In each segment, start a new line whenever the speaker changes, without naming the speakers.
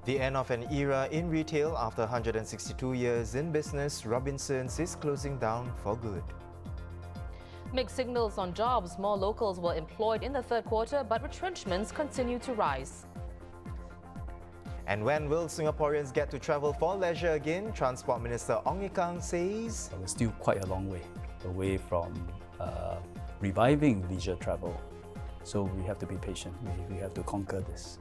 The end of an era in retail after 162 years in business, Robinsons is closing down for good.
Mixed signals on jobs. More locals were employed in the third quarter, but retrenchments continue to rise.
And when will Singaporeans get to travel for leisure again? Transport Minister Ong Ye Kung says
We're still quite a long way away from reviving leisure travel. So we have to be patient. We have to conquer this.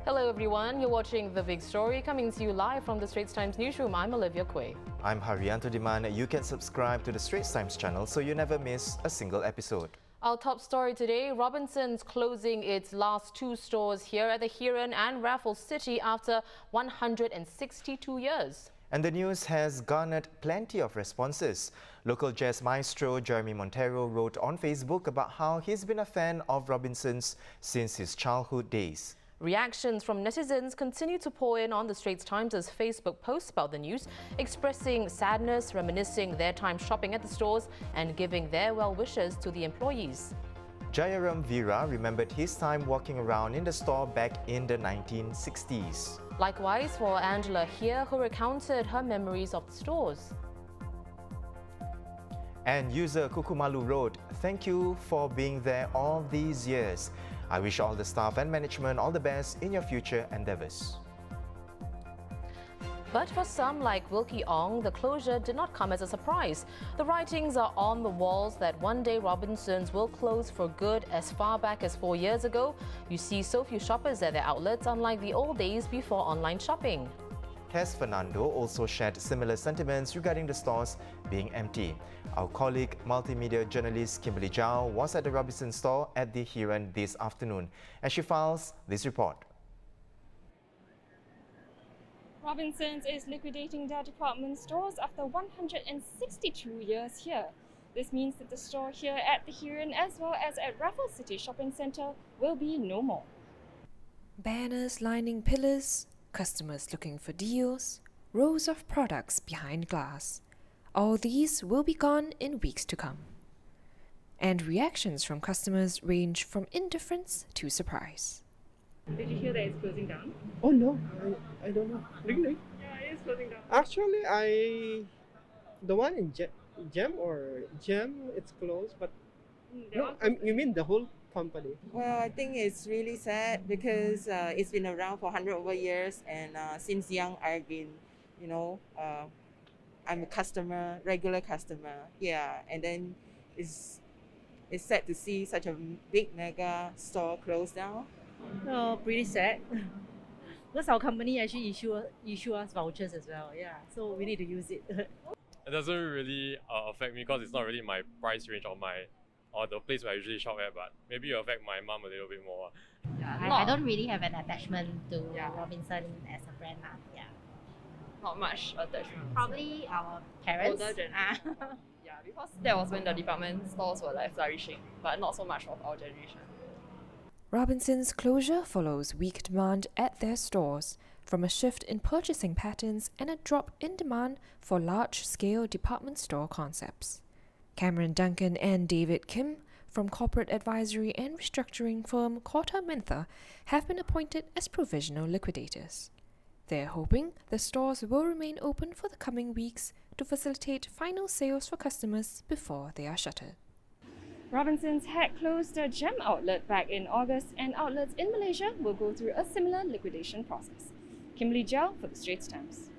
Hello everyone, you're watching The Big Story, coming to you live from the Straits Times newsroom. I'm Olivia Quay.
I'm Haryanto Diman. You can subscribe to the Straits Times channel so you never miss a single episode.
Our top story today, Robinsons closing its last two stores here at the Heeren and Raffles City after 162 years.
And the news has garnered plenty of responses. Local jazz maestro Jeremy Montero wrote on Facebook about how he's been a fan of Robinsons since his childhood days.
Reactions from netizens continue to pour in on the Straits Times' Facebook post about the news, expressing sadness, reminiscing their time shopping at the stores and giving their well wishes to the employees.
Jayaram Veera remembered his time walking around in the store back in the 1960s.
Likewise for Angela here, who recounted her memories of the stores.
And user Kukumalu wrote, "Thank you for being there all these years. I wish all the staff and management all the best in your future endeavours."
But for some, like Wilkie Ong, the closure did not come as a surprise. The writings are on the walls that one day Robinsons will close for good. As far back as 4 years ago, you see so few shoppers at their outlets, unlike the old days before online shopping.
Tess Fernando also shared similar sentiments regarding the stores being empty. Our colleague, multimedia journalist Kimberly Zhao, was at the Robinson store at the Heeren this afternoon, and she files this report.
Robinsons is liquidating their department stores after 162 years here. This means that the store here at the Heeren as well as at Raffles City Shopping Centre will be no more.
Banners lining pillars, customers looking for deals, rows of products behind glass. All these will be gone in weeks to come. And reactions from customers range from indifference to surprise.
Did you hear that it's closing down?
Oh no, I don't know. Really?
Yeah, it is closing down.
Actually, the one in Gem, it's closed, but no, you mean the whole company?
Well, I think it's really sad because it's been around for 100 over years, and since young I've been, I'm a customer, regular customer. Yeah, and then it's sad to see such a big mega store close down.
Oh, pretty sad. Because our company actually issue us vouchers as well. Yeah, so we need to use it.
It doesn't really affect me because it's not really my price range or the place where I usually shop at, but maybe it'll affect my mom a little bit more.
I don't really have an attachment to Robinson as a brand. Yeah.
Not much attachment.
Probably our parents.
Older generation. Yeah, because that was when the department stores were like flourishing, but not so much of our generation.
Robinsons' closure follows weak demand at their stores, from a shift in purchasing patterns and a drop in demand for large-scale department store concepts. Cameron Duncan and David Kim from corporate advisory and restructuring firm Corta Mentha have been appointed as provisional liquidators. They're hoping the stores will remain open for the coming weeks to facilitate final sales for customers before they are shuttered.
Robinsons had closed their Gem outlet back in August, and outlets in Malaysia will go through a similar liquidation process. Kimberly Zhao for the Straits Times.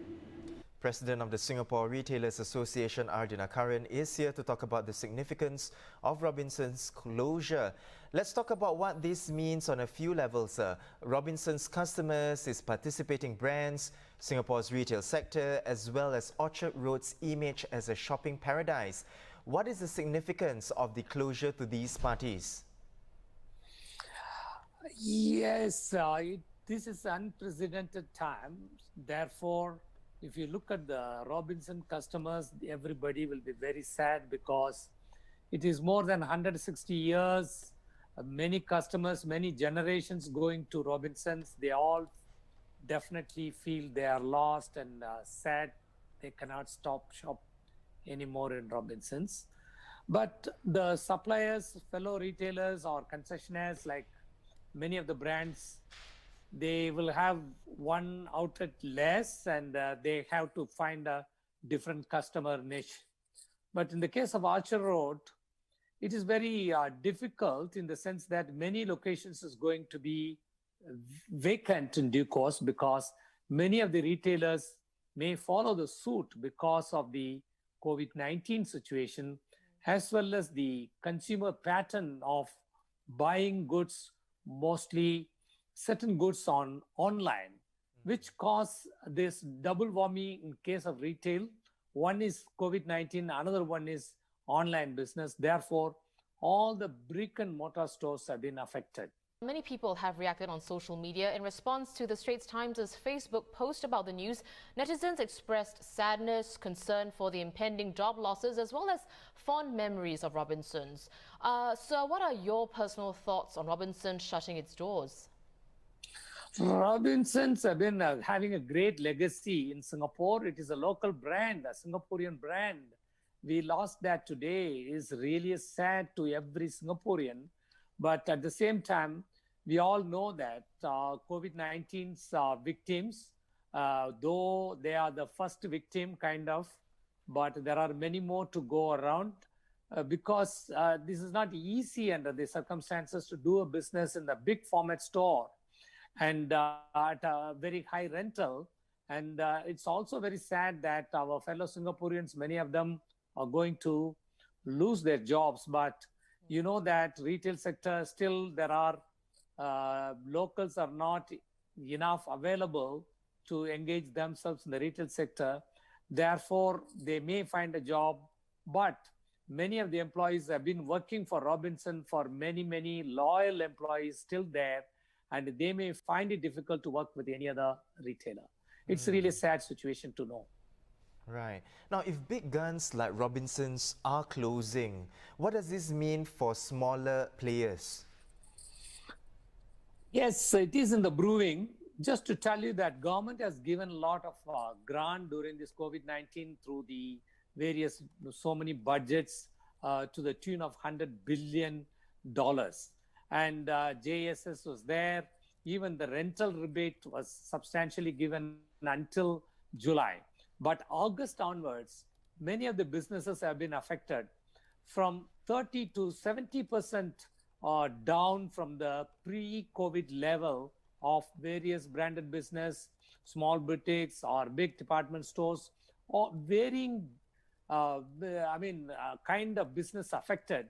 President of the Singapore Retailers Association, Ardina Karan, is here to talk about the significance of Robinsons' closure. Let's talk about what this means on a few levels. Robinsons' customers, its participating brands, Singapore's retail sector, as well as Orchard Road's image as a shopping paradise. What is the significance of the closure to these parties?
Yes, this is unprecedented times. Therefore, if you look at the Robinson customers, everybody will be very sad because it is more than 160 years. Many customers, many generations going to Robinsons, they all definitely feel they are lost and sad. They cannot shop anymore in Robinsons. But the suppliers, fellow retailers or concessionaires, like many of the brands, they will have one outlet less, and they have to find a different customer niche. But in the case of Archer Road, it is very difficult in the sense that many locations is going to be vacant in due course, because many of the retailers may follow the suit because of the COVID-19 situation, as well as the consumer pattern of buying goods, mostly certain goods online, which cause this double whammy in case of retail. One is COVID-19, another one is online business. Therefore, all the brick and mortar stores have been affected.
Many people have reacted on social media in response to the Straits Times' Facebook post about the news. Netizens expressed sadness, concern for the impending job losses, as well as fond memories of Robinsons. So what are your personal thoughts on Robinsons shutting its doors?
Robinsons have been having a great legacy in Singapore. It is a local brand, a Singaporean brand. We lost that today. Is really sad to every Singaporean. But at the same time, we all know that COVID-19's victims, though they are the first victim kind of, but there are many more to go around because this is not easy under the circumstances to do a business in the big format store and at a very high rental. And it's also very sad that our fellow Singaporeans, many of them are going to lose their jobs. But you know that retail sector, still there are locals are not enough available to engage themselves in the retail sector. Therefore, they may find a job, but many of the employees have been working for Robinson for many loyal employees still there, and they may find it difficult to work with any other retailer. It's really a sad situation to know.
Right. Now, if big guns like Robinsons are closing, what does this mean for smaller players?
Yes, it is in the brewing. Just to tell you that government has given a lot of grant during this COVID-19 through the various, so many budgets to the tune of $100 billion. And JSS was there. Even the rental rebate was substantially given until July. But August onwards, many of the businesses have been affected from 30 to 70% down from the pre-COVID level of various branded business, small boutiques or big department stores, or varying kind of business affected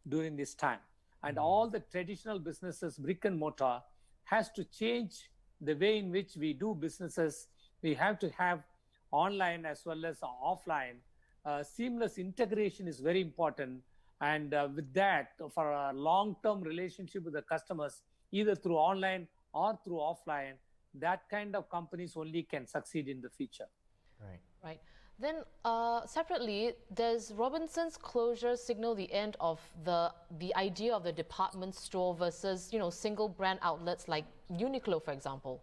during this time. And all the traditional businesses, brick and mortar, has to change the way in which we do businesses. We have to have online as well as offline. Seamless integration is very important. And with that, for a long-term relationship with the customers, either through online or through offline, that kind of companies only can succeed in the future.
Right. Then separately, does Robinsons' closure signal the end of the idea of the department store versus, single brand outlets like Uniqlo, for example?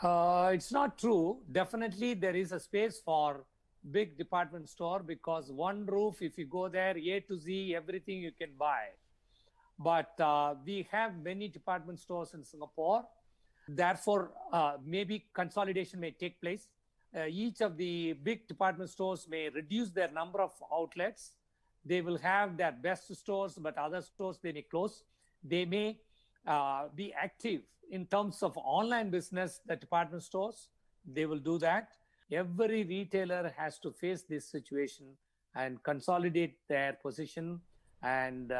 It's not true. Definitely, there is a space for big department store because one roof, if you go there, A to Z, everything you can buy. But we have many department stores in Singapore. Therefore, maybe consolidation may take place. Each of the big department stores may reduce their number of outlets. They will have their best stores, but other stores they may close. They may be active in terms of online business, the department stores. They will do that. Every retailer has to face this situation and consolidate their position and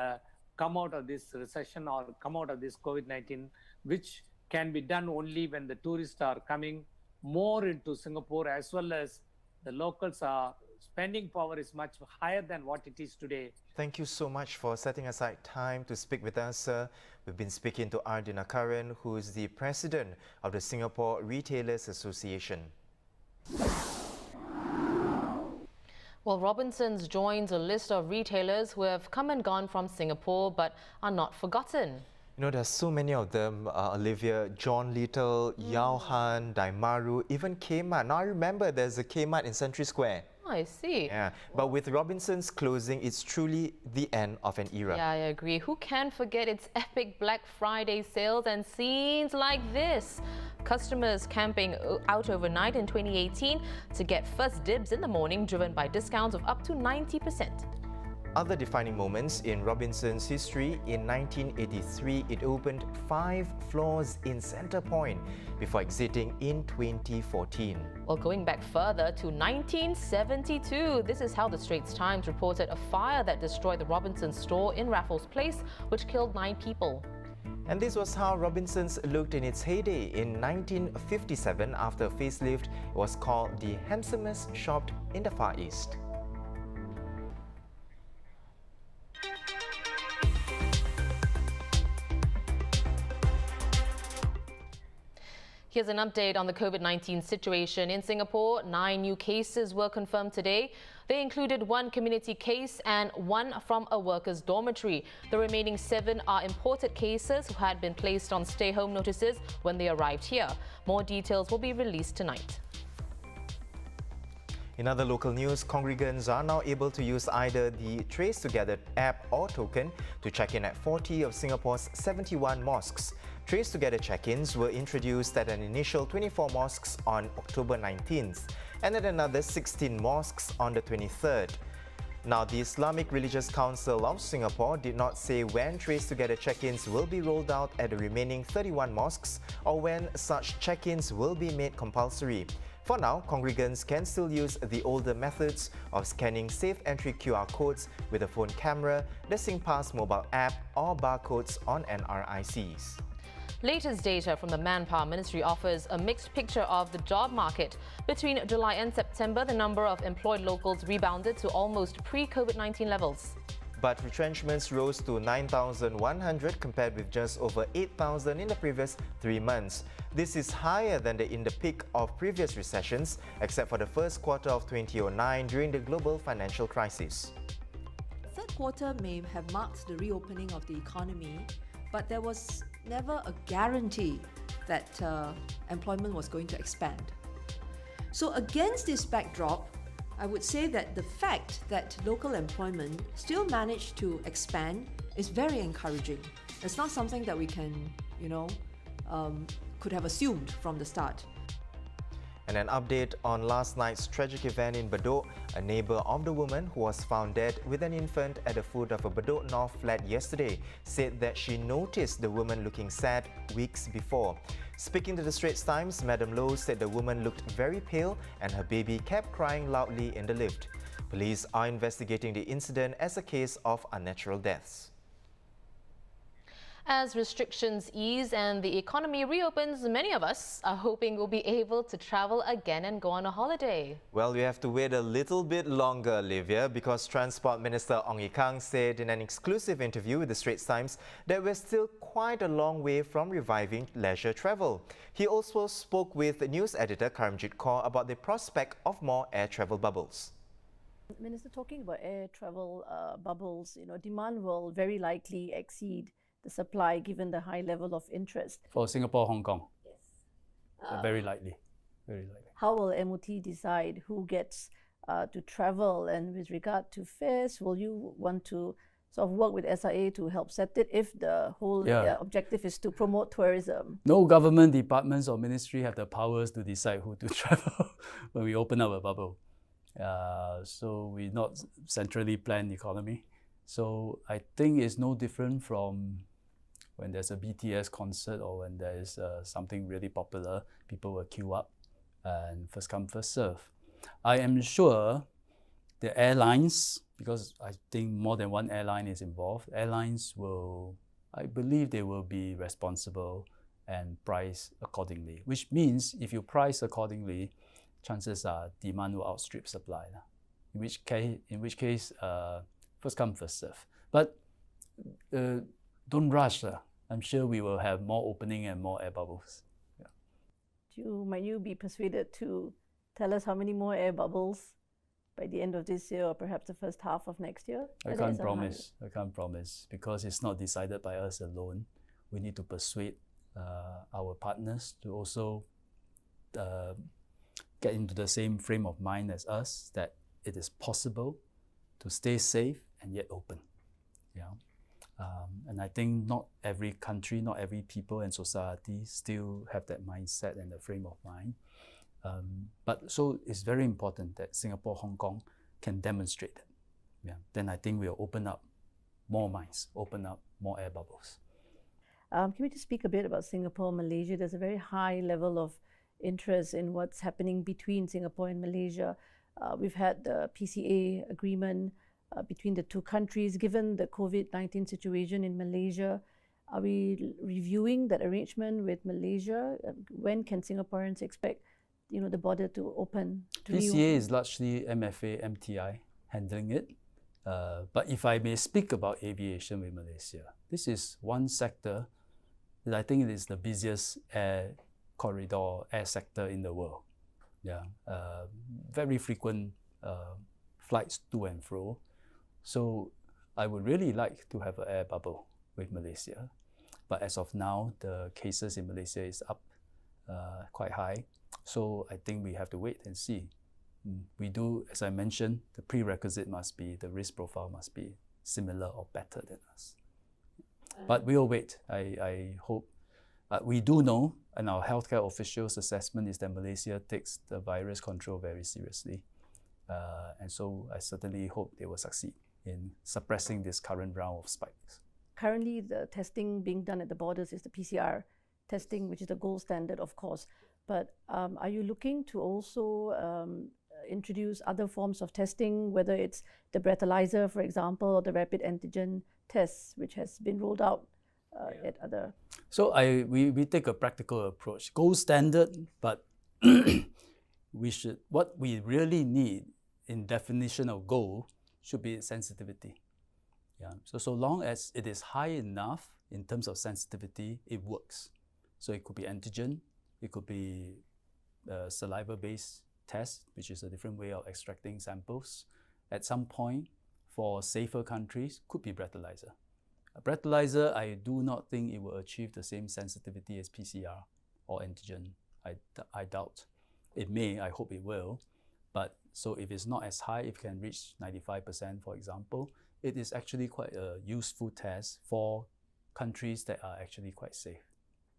come out of this recession or come out of this COVID-19, which can be done only when the tourists are coming more into Singapore, as well as the locals are spending power is much higher than what it is today.
Thank you so much for setting aside time to speak with us, sir. We've been speaking to R. Dinakaran, who is the president of the Singapore Retailers Association.
Well, Robinsons joins a list of retailers who have come and gone from Singapore but are not forgotten.
There's so many of them, Olivia, John Little, Yao Han, Daimaru, even Kmart. Now I remember there's a Kmart in Century Square.
I see.
Yeah, but with Robinsons closing, it's truly the end of an era.
Yeah, I agree. Who can forget its epic Black Friday sales and scenes like this? Customers camping out overnight in 2018 to get first dibs in the morning, driven by discounts of up to 90%.
Other defining moments in Robinsons' history: in 1983, it opened 5 floors in Centre Point before exiting in 2014.
Well, going back further to 1972, this is how the Straits Times reported a fire that destroyed the Robinsons store in Raffles Place, which killed 9 people.
And this was how Robinsons looked in its heyday. In 1957, after a facelift, it was called the handsomest shop in the Far East.
Here's an update on the COVID-19 situation in Singapore. 9 new cases were confirmed today. They included 1 community case and 1 from a workers' dormitory. The remaining 7 are imported cases who had been placed on stay-home notices when they arrived here. More details will be released tonight.
In other local news, congregants are now able to use either the Trace Together app or token to check in at 40 of Singapore's 71 mosques. Trace Together check-ins were introduced at an initial 24 mosques on October 19th and at another 16 mosques on the 23rd. Now, the Islamic Religious Council of Singapore did not say when Trace Together check-ins will be rolled out at the remaining 31 mosques or when such check-ins will be made compulsory. For now, congregants can still use the older methods of scanning safe entry QR codes with a phone camera, the SingPass mobile app or barcodes on NRICs.
Latest data from the Manpower Ministry offers a mixed picture of the job market. Between July and September, the number of employed locals rebounded to almost pre-COVID-19 levels.
But retrenchments rose to 9,100 compared with just over 8,000 in the previous 3 months. This is higher than in the peak of previous recessions, except for the first quarter of 2009 during the global financial crisis.
The third quarter may have marked the reopening of the economy, but there was never a guarantee that employment was going to expand. So against this backdrop, I would say that the fact that local employment still managed to expand is very encouraging. It's not something that we can, could have assumed from the start.
And an update on last night's tragic event in Bedok. A neighbour of the woman who was found dead with an infant at the foot of a Bedok North flat yesterday said that she noticed the woman looking sad weeks before. Speaking to the Straits Times, Madam Low said the woman looked very pale and her baby kept crying loudly in the lift. Police are investigating the incident as a case of unnatural deaths.
As restrictions ease and the economy reopens, many of us are hoping we'll be able to travel again and go on a holiday.
Well, we have to wait a little bit longer, Olivia, because Transport Minister Ong Ye Kung said in an exclusive interview with the Straits Times that we're still quite a long way from reviving leisure travel. He also spoke with news editor Karamjit Kaur about the prospect of more air travel bubbles.
Minister, talking about air travel bubbles, demand will very likely exceed the supply given the high level of interest.
For Singapore, Hong Kong?
Yes.
Very likely. Very likely.
How will MOT decide who gets to travel? And with regard to fares, will you want to sort of work with SIA to help set it if the whole objective is to promote tourism?
No government departments or ministry have the powers to decide who to travel when we open up a bubble. So we not centrally planned economy. So I think it's no different from when there's a BTS concert or when there is something really popular, people will queue up and first come, first serve. I am sure the airlines, because I think more than one airline is involved, airlines will, I believe they will be responsible and price accordingly, which means if you price accordingly, chances are demand will outstrip supply. In which case, first come, first serve. But don't rush. I'm sure we will have more opening and more air bubbles.
Might you be persuaded to tell us how many more air bubbles by the end of this year or perhaps the first half of next year?
I can't promise because it's not decided by us alone. We need to persuade our partners to also get into the same frame of mind as us, that it is possible to stay safe and yet open. Yeah. And I think not every country, not every people and society still have that mindset and the frame of mind. But so it's very important that Singapore, Hong Kong can demonstrate that. Yeah. Then I think we'll open up more minds, open up more air bubbles.
Can we just speak a bit about Singapore, Malaysia? There's a very high level of interest in what's happening between Singapore and Malaysia. We've had the PCA agreement between the two countries. Given the COVID-19 situation in Malaysia, are we reviewing that arrangement with Malaysia? When can Singaporeans expect, the border to open?
PCA is largely MFA, MTI handling it. But if I may speak about aviation with Malaysia, this is one sector that I think it is the busiest air corridor, air sector in the world. Yeah, very frequent flights to and fro. So I would really like to have an air bubble with Malaysia. But as of now, the cases in Malaysia is up quite high. So I think we have to wait and see. We do, as I mentioned, the prerequisite must be, the risk profile must be similar or better than us. But we'll wait. I hope. We do know, and our healthcare officials' assessment is that Malaysia takes the virus control very seriously. And so I certainly hope they will succeed in suppressing this current round of spikes.
Currently, the testing being done at the borders is the PCR testing, which is the gold standard, of course. But are you looking to also introduce other forms of testing, whether it's the breathalyzer, for example, or the rapid antigen tests, which has been rolled out at other?
So we take a practical approach. Gold standard, but what we really need in definition of gold should be sensitivity. Yeah. So long as it is high enough in terms of sensitivity, it works. So it could be antigen, it could be saliva-based test, which is a different way of extracting samples. At some point, for safer countries, could be breathalyzer. A breathalyzer, I do not think it will achieve the same sensitivity as PCR or antigen. I doubt. It may, I hope it will. But so if it's not as high, if it can reach 95%, for example, it is actually quite a useful test for countries that are actually quite safe.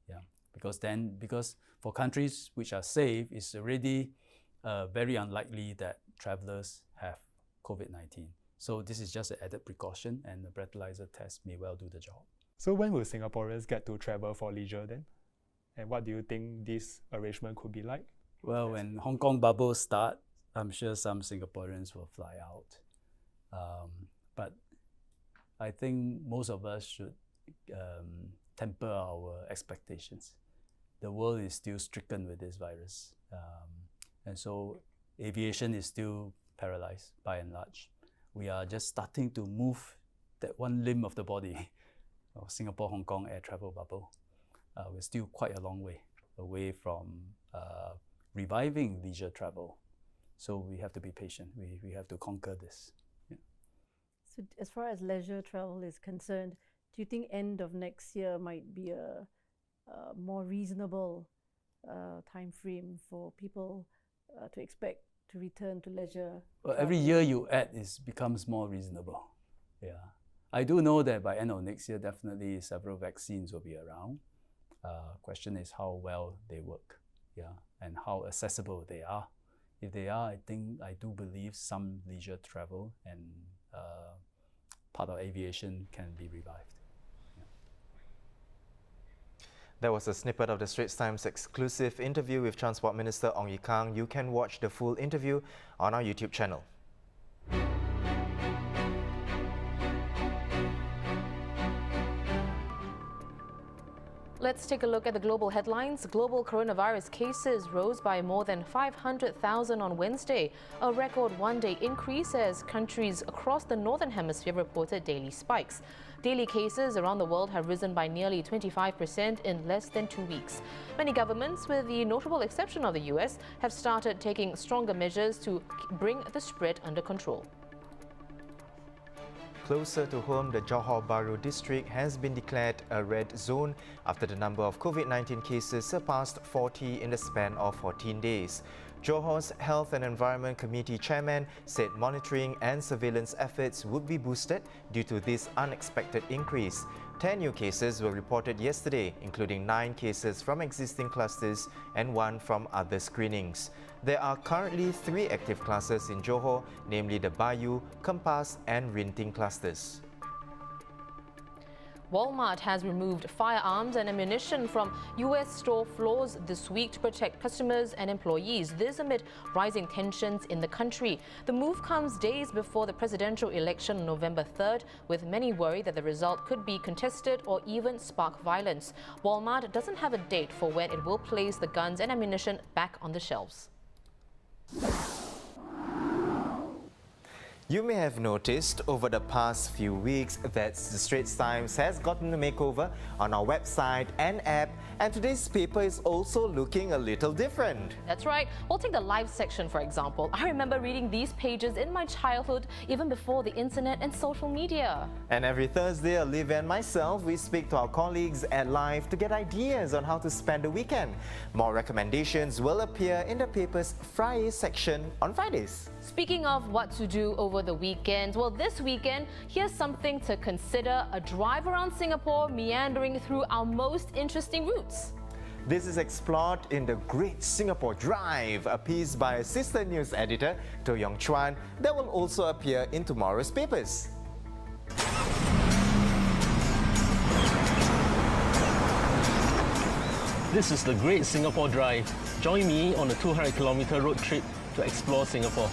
Yeah, because for countries which are safe, it's already very unlikely that travelers have COVID-19. So this is just an added precaution, and the breathalyzer test may well do the job.
So when will Singaporeans get to travel for leisure then? And what do you think this arrangement could be like?
Well, when Hong Kong bubbles start, I'm sure some Singaporeans will fly out. But I think most of us should temper our expectations. The world is still stricken with this virus. And so aviation is still paralyzed by and large. We are just starting to move that one limb of the body of Singapore-Hong Kong air travel bubble. We're still quite a long way away from reviving leisure travel. So we have to be patient. We have to conquer this. Yeah.
So as far as leisure travel is concerned, do you think end of next year might be a more reasonable time frame for people to expect to return to leisure?
Well, every year you add, it becomes more reasonable. Yeah, I do know that by end of next year, definitely several vaccines will be around. Question is how well they work, yeah, and how accessible they are. If they are, I do believe some leisure travel and part of aviation can be revived.
That was a snippet of the Straits Times exclusive interview with Transport Minister Ong Ye Kung. You can watch the full interview on our YouTube channel.
Let's take a look at the global headlines. Global coronavirus cases rose by more than 500,000 on Wednesday, a record one-day increase as countries across the Northern Hemisphere reported daily spikes. Daily cases around the world have risen by nearly 25% in less than 2 weeks. Many governments, with the notable exception of the US, have started taking stronger measures to bring the spread under control.
Closer to home, the Johor Bahru district has been declared a red zone after the number of COVID-19 cases surpassed 40 in the span of 14 days. Johor's Health and Environment Committee chairman said monitoring and surveillance efforts would be boosted due to this unexpected increase. 10 new cases were reported yesterday, including 9 cases from existing clusters and 1 from other screenings. There are currently 3 active clusters in Johor, namely the Bayu, Kempas and Rinting clusters.
Walmart has removed firearms and ammunition from US store floors this week to protect customers and employees. This amid rising tensions in the country. The move comes days before the presidential election on November 3rd, with many worried that the result could be contested or even spark violence. Walmart doesn't have a date for when it will place the guns and ammunition back on the shelves.
You may have noticed over the past few weeks that the Straits Times has gotten a makeover on our website and app, and today's paper is also looking a little different.
That's right. We'll take the live section for example. I remember reading these pages in my childhood, even before the internet and social media.
And every Thursday, Olivia and myself, we speak to our colleagues at Live to get ideas on how to spend the weekend. More recommendations will appear in the paper's Friday section on Fridays.
Speaking of what to do over the weekend, well, this weekend, here's something to consider: a drive around Singapore, meandering through our most interesting routes.
This is explored in the Great Singapore Drive, a piece by assistant news editor To Yong Chuan that will also appear in tomorrow's papers.
This is the Great Singapore Drive. Join me on a 200-kilometer road trip to explore Singapore.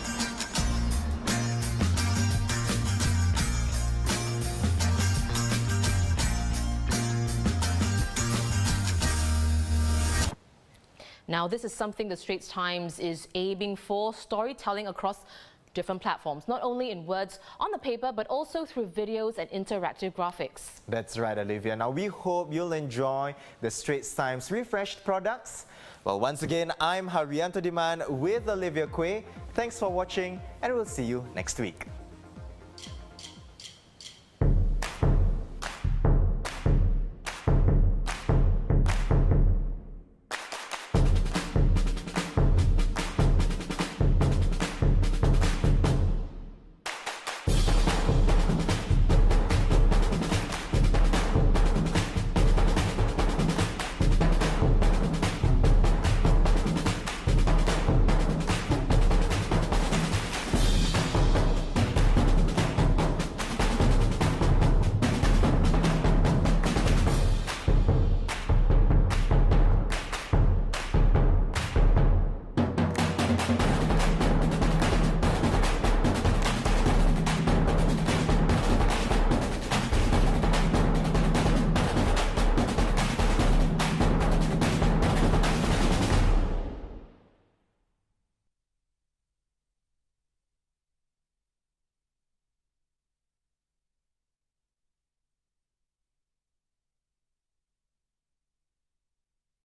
Now, this is something the Straits Times is aiming for: storytelling across different platforms, not only in words on the paper, but also through videos and interactive graphics.
That's right, Olivia. Now, we hope you'll enjoy the Straits Times refreshed products. Well, once again, I'm Haryanto Diman with Olivia Quay. Thanks for watching, and we'll see you next week.